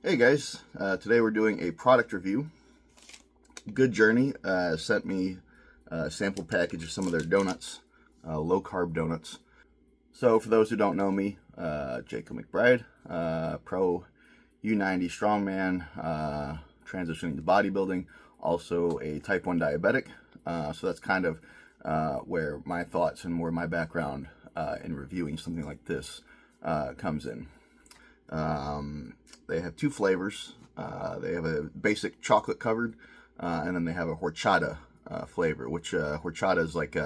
Hey guys, today we're doing a product review. Good Journey sent me a sample package of some of their donuts, low carb donuts. So for those who don't know me, Jacob McBride, pro U90 strongman, transitioning to bodybuilding, also a type 1 diabetic. So that's kind of where my thoughts and where my background in reviewing something like this comes in. They have two flavors. They have a basic chocolate covered, and then they have a horchata flavor, which horchata is like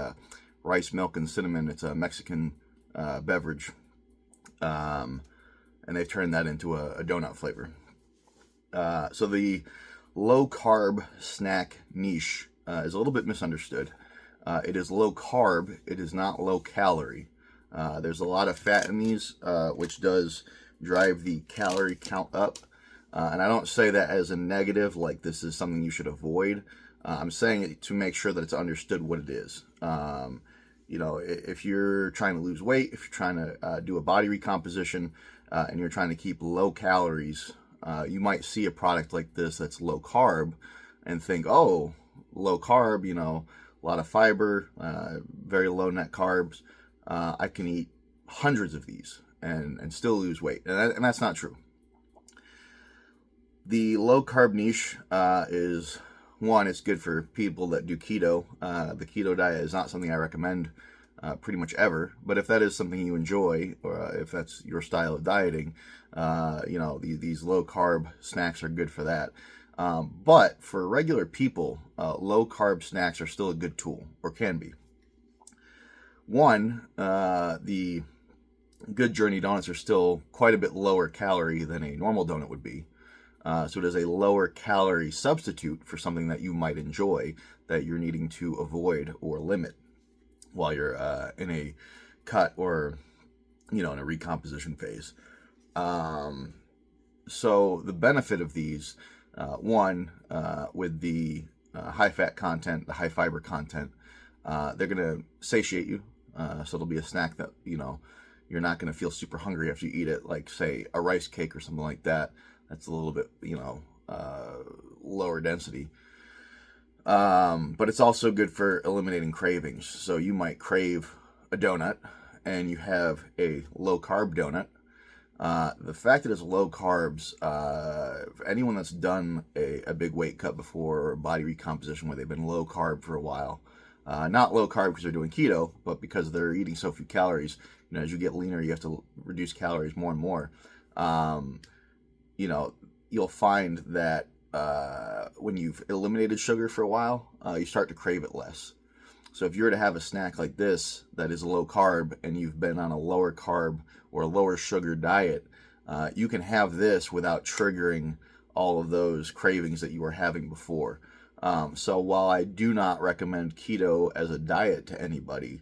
rice, milk, and cinnamon. It's a Mexican beverage, and they've turned that into a donut flavor. So the low carb snack niche is a little bit misunderstood. It is low carb. It is not low calorie. There's a lot of fat in these, which does drive the calorie count up. And I don't say that as a negative, like this is something you should avoid. I'm saying it to make sure that it's understood what it is. You know, if you're trying to lose weight, if you're trying to do a body recomposition, and you're trying to keep low calories, you might see a product like this that's low carb and think, oh, low carb, you know, a lot of fiber, very low net carbs. I can eat hundreds of these and still lose weight. And that's not true. The low carb niche is, one, it's good for people that do keto. The keto diet is not something I recommend pretty much ever, but if that is something you enjoy, or if that's your style of dieting, you know, these low carb snacks are good for that. But for regular people, low carb snacks are still a good tool, or can be. One, the Good Journey donuts are still quite a bit lower calorie than a normal donut would be. So it is a lower calorie substitute for something that you might enjoy that you're needing to avoid or limit while you're in a cut or, you know, in a recomposition phase. So the benefit of these, one, with the high fat content, the high fiber content, they're going to satiate you. So it'll be a snack that, you know, you're not going to feel super hungry after you eat it, like, say, a rice cake or something like that. That's a little bit, you know, lower density. But it's also good for eliminating cravings. So you might crave a donut and you have a low carb donut. The fact that it's low carbs, for anyone that's done a big weight cut before, or a body recomposition where they've been low carb for a while, not low carb because they're doing keto, but because they're eating so few calories, you know, as you get leaner, you have to reduce calories more and more. You know, you'll find that when you've eliminated sugar for a while, you start to crave it less. So if you were to have a snack like this that is low carb and you've been on a lower carb or a lower sugar diet, you can have this without triggering all of those cravings that you were having before. So while I do not recommend keto as a diet to anybody,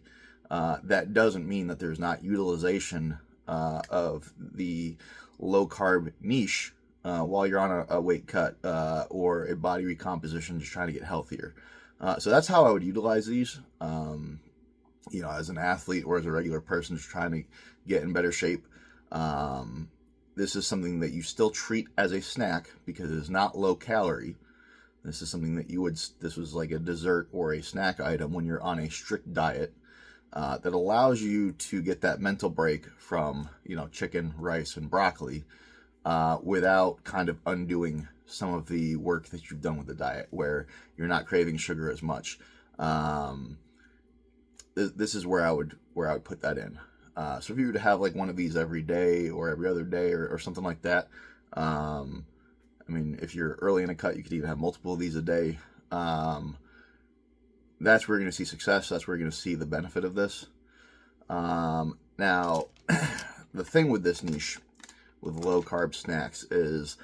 that doesn't mean that there's not utilization of the low carb niche while you're on a weight cut or a body recomposition, just trying to get healthier. So that's how I would utilize these, you know, as an athlete or as a regular person just trying to get in better shape. This is something that you still treat as a snack because it is not low calorie. This is something that this was like a dessert or a snack item when you're on a strict diet, that allows you to get that mental break from, you know, chicken, rice, and broccoli, without kind of undoing some of the work that you've done with the diet, where you're not craving sugar as much. This is where I would put that in. So if you were to have like one of these every day or every other day or something like that, I mean, if you're early in a cut, you could even have multiple of these a day. That's where you're going to see success. That's where you're going to see the benefit of this. Now, the thing with this niche, with low carb snacks, is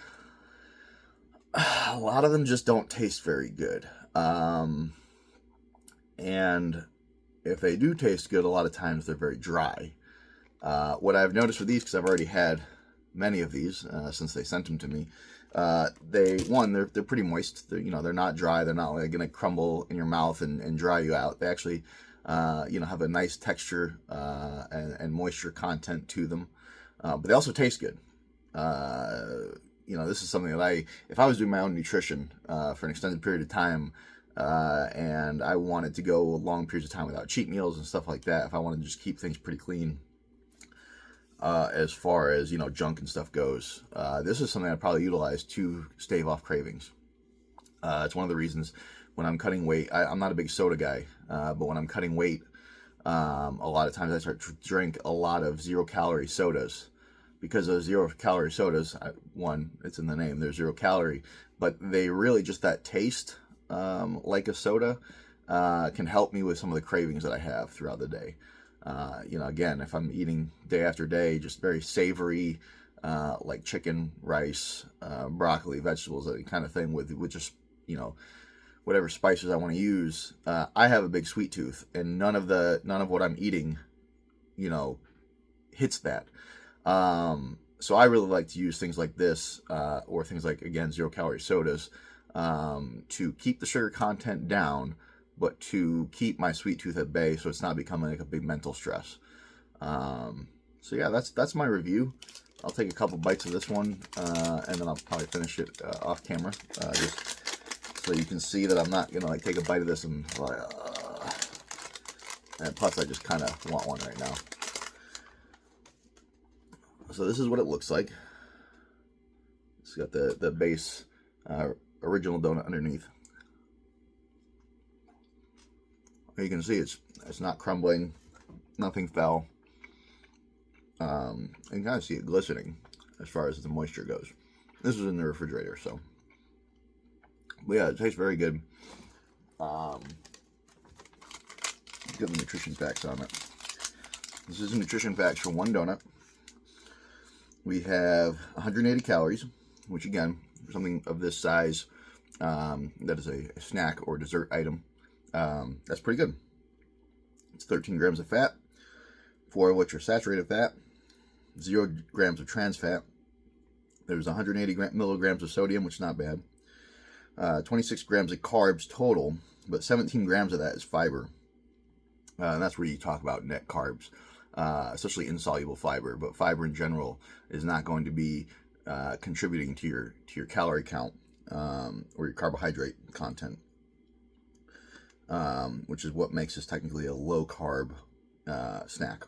a lot of them just don't taste very good. And if they do taste good, a lot of times they're very dry. What I've noticed with these, because I've already had many of these since they sent them to me, they're pretty moist. They're not dry. They're not like going to crumble in your mouth and dry you out. They actually, have a nice texture and moisture content to them. But they also taste good. you know, this is something that if I was doing my own nutrition for an extended period of time, and I wanted to go long periods of time without cheat meals and stuff like that, if I wanted to just keep things pretty clean, as far as, you know, junk and stuff goes, this is something I'd probably utilize to stave off cravings. It's one of the reasons when I'm cutting weight, I'm not a big soda guy, but when I'm cutting weight, a lot of times I start to drink a lot of 0-calorie sodas, because those 0-calorie sodas, one, it's in the name, they're 0 calorie, but they really just that taste, like a soda, can help me with some of the cravings that I have throughout the day. You know, again, if I'm eating day after day, just very savory, like chicken, rice, broccoli, vegetables, that kind of thing, with just, you know, whatever spices I want to use. I have a big sweet tooth, and none of what I'm eating, you know, hits that. So I really like to use things like this, or things like, again, 0-calorie sodas, to keep the sugar content down, but to keep my sweet tooth at bay, so it's not becoming like a big mental stress. So yeah, that's my review. I'll take a couple bites of this one, and then I'll probably finish it off camera, just so you can see that I'm not gonna like take a bite of this and like, and plus I just kind of want one right now. So this is what it looks like. It's got the base original donut underneath. You can see it's not crumbling, nothing fell. You can kind of see it glistening as far as the moisture goes. This is in the refrigerator, so. But yeah, it tastes very good. Get the nutrition facts on it. This is the nutrition facts for one donut. We have 180 calories, which again, for something of this size, that is a snack or dessert item, that's pretty good. It's 13 grams of fat, 4 of which are saturated fat, 0 grams of trans fat. There's 180 milligrams of sodium, which is not bad. 26 grams of carbs total, but 17 grams of that is fiber. And that's where you talk about net carbs, especially insoluble fiber. But fiber in general is not going to be contributing to your calorie count, or your carbohydrate content, which is what makes this technically a low carb snack.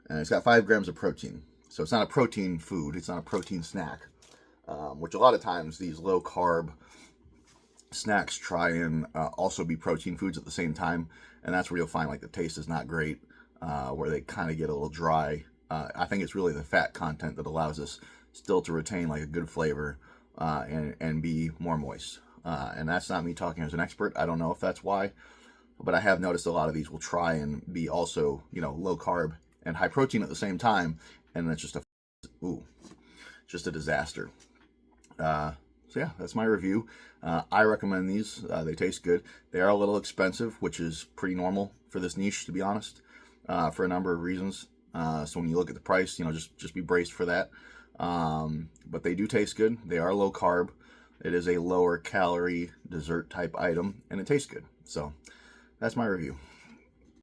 And it's got 5 grams of protein, so it's not a protein food. It's not a protein snack, which a lot of times these low carb snacks try and also be protein foods at the same time, and that's where you'll find like the taste is not great, where they kind of get a little dry. I think it's really the fat content that allows us still to retain like a good flavor, and be more moist. And that's not me talking as an expert. I don't know if that's why, but I have noticed a lot of these will try and be also, you know, low carb and high protein at the same time, and it's just just a disaster. So yeah, that's my review. I recommend these. They taste good. They are a little expensive, which is pretty normal for this niche, to be honest, for a number of reasons. So when you look at the price, you know, just be braced for that. But they do taste good. They are low carb. It is a lower calorie dessert type item, and it tastes good. So that's my review.